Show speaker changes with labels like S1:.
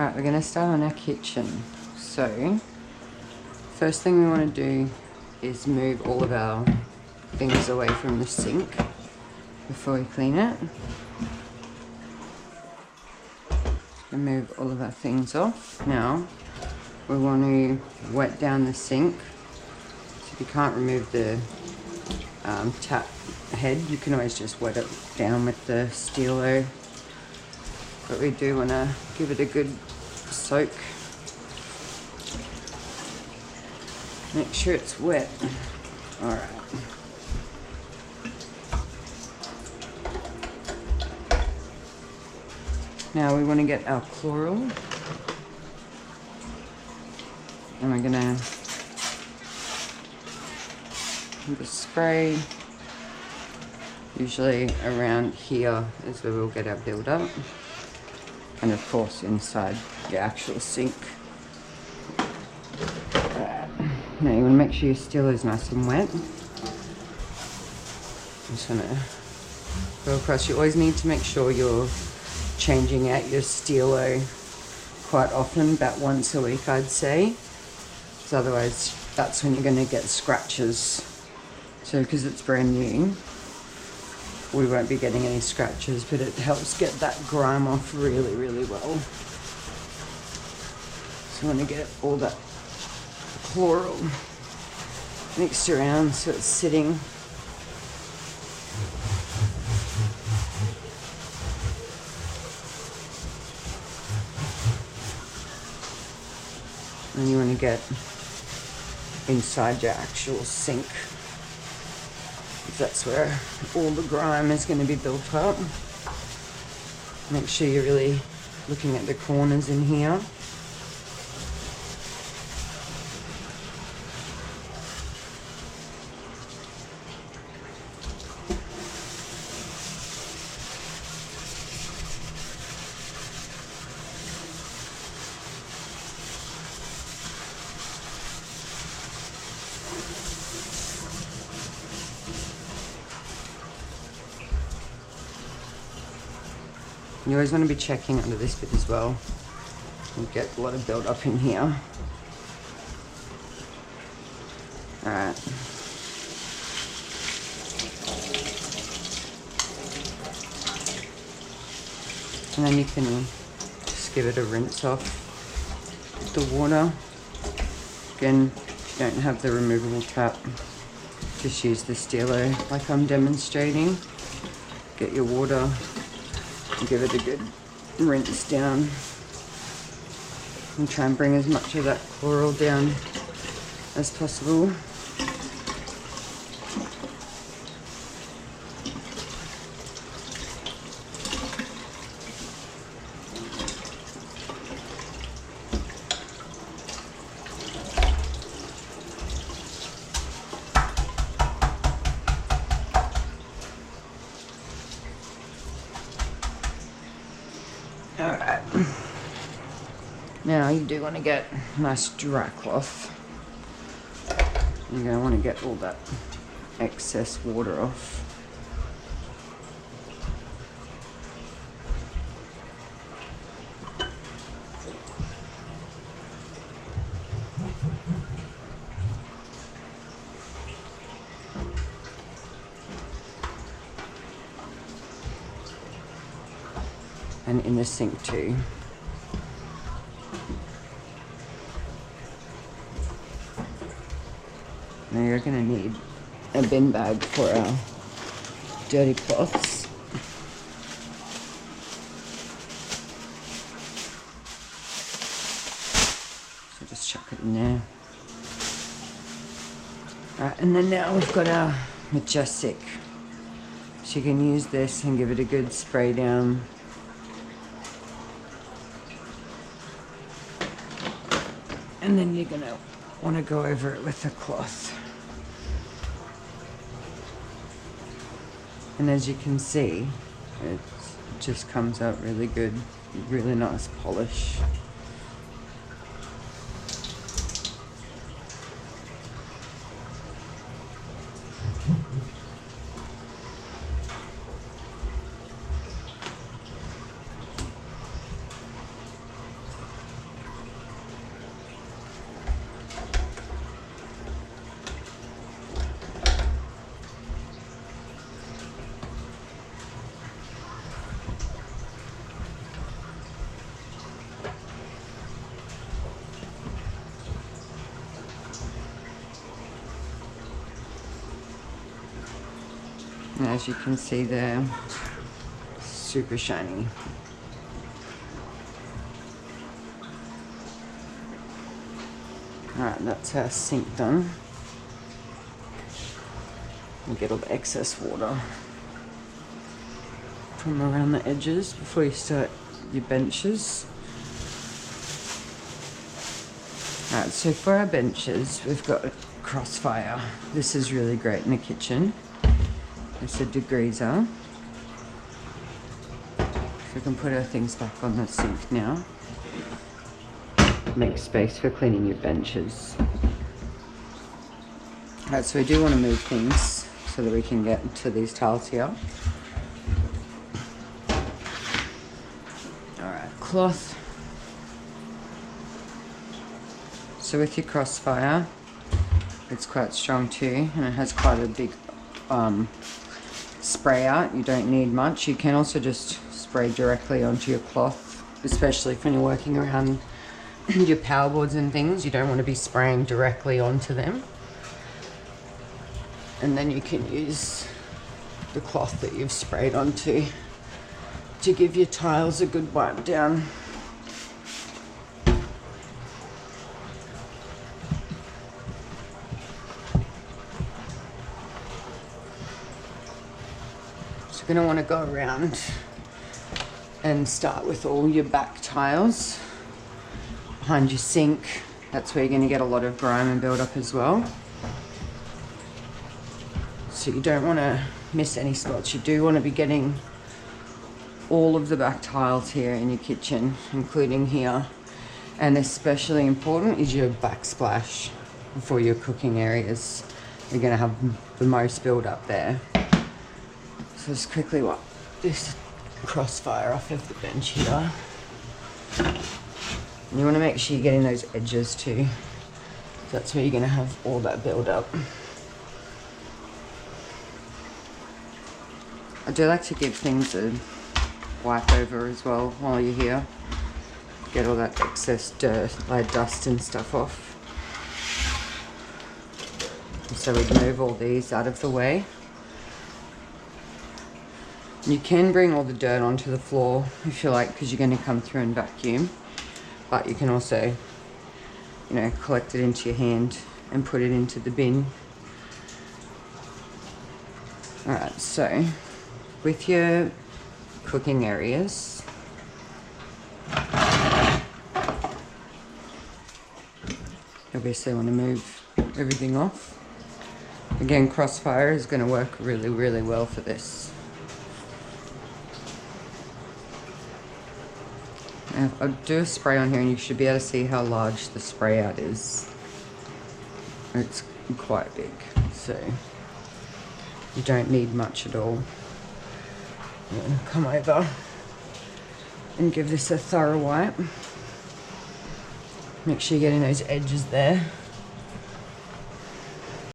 S1: Alright, we're going to start on our kitchen. So, first thing we want to do is move all of our things away from the sink before we clean it. Move all of our things off. Now, we want to wet down the sink. So if you can't remove the tap head, you can always just wet it down with the Stilo. But we do want to give it a good soak. Make sure it's wet. Alright. Now we want to get our chloral. And we're going to the spray. Usually around here is where we'll get our build-up. And of course inside the actual sink. Now you want to make sure your Stilo is nice and wet. Just want to go across. You always need to make sure you're changing out your Stilo quite often, about once a week I'd say. Because otherwise that's when you're going to get scratches. So because it's brand new, we won't be getting any scratches, but it helps get that grime off really, really well. So I want to get all that chloral mixed around so it's sitting. And you want to get inside your actual sink. That's where all the grime is going to be built up. Make sure you're really looking at the corners in here. You always want to be checking under this bit as well. You get a lot of build up in here. Alright. And then you can just give it a rinse off with the water. Again, if you don't have the removable tap, just use the Stilo like I'm demonstrating. Get your water. Give it a good rinse down and try and bring as much of that chloral down as possible. Alright, now you do want to get a nice dry cloth. You're going to want to get all that excess water off. And in the sink too. Now you're going to need a bin bag for our dirty cloths. So just chuck it in there. Alright, and then now we've got our Majestic. So you can use this and give it a good spray down. And then you're going to want to go over it with a cloth. And as you can see, it just comes out really good, really nice polish. as you can see there, super shiny. Alright, that's our sink done. And get all the excess water from around the edges before you start your benches. Alright, so for our benches, we've got a Crossfire. This is really great in the kitchen. It's a degreaser. So we can put our things back on the sink now. Make space for cleaning your benches. Alright, so we do want to move things so that we can get to these tiles here. Alright, cloth. So with your Crossfire, it's quite strong too, and it has quite a big spray out. You don't need much. You can also just spray directly onto your cloth, especially when you're working around your power boards and things. You don't want to be spraying directly onto them. And then you can use the cloth that you've sprayed onto to give your tiles a good wipe down. So you're going to want to go around and start with all your back tiles behind your sink. That's where you're going to get a lot of grime and build up as well. So you don't want to miss any spots. You do want to be getting all of the back tiles here in your kitchen, including here. And especially important is your backsplash for your cooking areas. You're going to have the most build up there. So just quickly wipe this Crossfire off of the bench here. And you want to make sure you're getting those edges too. That's where you're going to have all that build up. I do like to give things a wipe over as well while you're here. Get all that excess dirt, like dust and stuff off. So we move all these out of the way. You can bring all the dirt onto the floor if you like, because you're going to come through and vacuum. But you can also, you know, collect it into your hand and put it into the bin. Alright, so with your cooking areas, obviously want to move everything off. Again, Crossfire is going to work really, really well for this. Now, I'll do a spray on here and you should be able to see how large the spray out is. It's quite big, so you don't need much at all. I'm going to come over and give this a thorough wipe. Make sure you're getting those edges there.